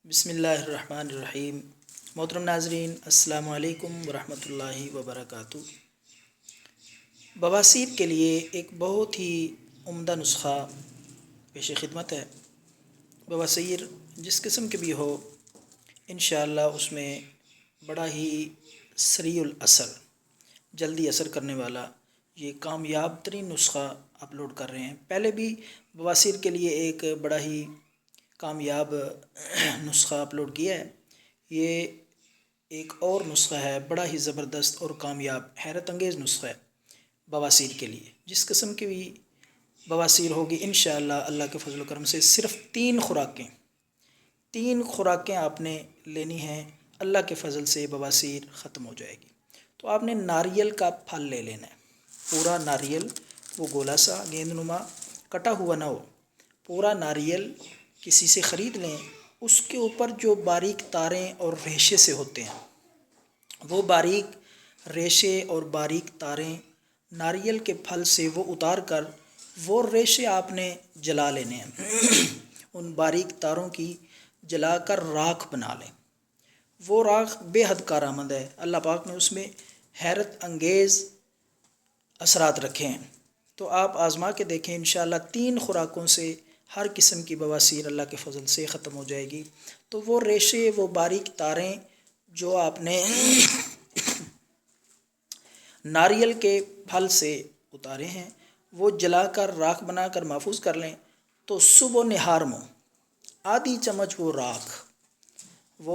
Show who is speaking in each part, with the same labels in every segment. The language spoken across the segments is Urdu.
Speaker 1: بسم اللہ الرحمن الرحیم۔ محترم ناظرین، السلام علیکم ورحمۃ اللہ وبرکاتہ۔ بواسیر کے لیے ایک بہت ہی عمدہ نسخہ پیش خدمت ہے۔ بواسیر جس قسم کی بھی ہو، انشاءاللہ اس میں بڑا ہی سریع الاثر، جلدی اثر کرنے والا یہ کامیاب ترین نسخہ اپلوڈ کر رہے ہیں۔ پہلے بھی بواسیر کے لیے ایک بڑا ہی کامیاب نسخہ اپلوڈ کیا ہے۔ یہ ایک اور نسخہ ہے، بڑا ہی زبردست اور کامیاب، حیرت انگیز نسخہ ہے بواسیر کے لیے۔ جس قسم کی بھی بواسیر ہوگی، انشاءاللہ اللہ کے فضل و کرم سے صرف تین خوراکیں آپ نے لینی ہیں، اللہ کے فضل سے بواسیر ختم ہو جائے گی۔ تو آپ نے ناریل کا پھل لے لینا ہے، پورا ناریل، وہ گولا سا گیند نما کٹا ہوا نہ ہو، پورا ناریل کسی سے خرید لیں۔ اس کے اوپر جو باریک تاریں اور ریشے سے ہوتے ہیں، وہ باریک ریشے اور باریک تاریں ناریل کے پھل سے وہ اتار کر وہ ریشے آپ نے جلا لینے ہیں۔ ان باریک تاروں کی جلا کر راکھ بنا لیں۔ وہ راکھ بے حد کارآمد ہے، اللہ پاک نے اس میں حیرت انگیز اثرات رکھے ہیں۔ تو آپ آزما کے دیکھیں، انشاءاللہ تین خوراکوں سے ہر قسم کی بواسیر اللہ کے فضل سے ختم ہو جائے گی۔ تو وہ ریشے، وہ باریک تاریں جو آپ نے ناریل کے پھل سے اتارے ہیں، وہ جلا کر راکھ بنا کر محفوظ کر لیں۔ تو صبح و نہار میں آدھی چمچ وہ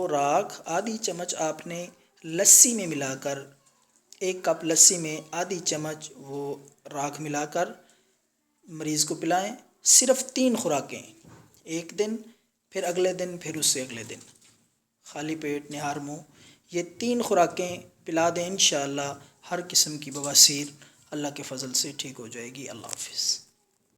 Speaker 1: راکھ آدھی چمچ آپ نے لسی میں ملا کر، ایک کپ لسی میں آدھی چمچ وہ راکھ ملا کر مریض کو پلائیں۔ صرف تین خوراکیں، ایک دن، پھر اگلے دن، پھر اس سے اگلے دن، خالی پیٹ نہار منہ، یہ تین خوراکیں پلا دیں، انشاءاللہ ہر قسم کی بواسیر اللہ کے فضل سے ٹھیک ہو جائے گی۔ اللہ حافظ۔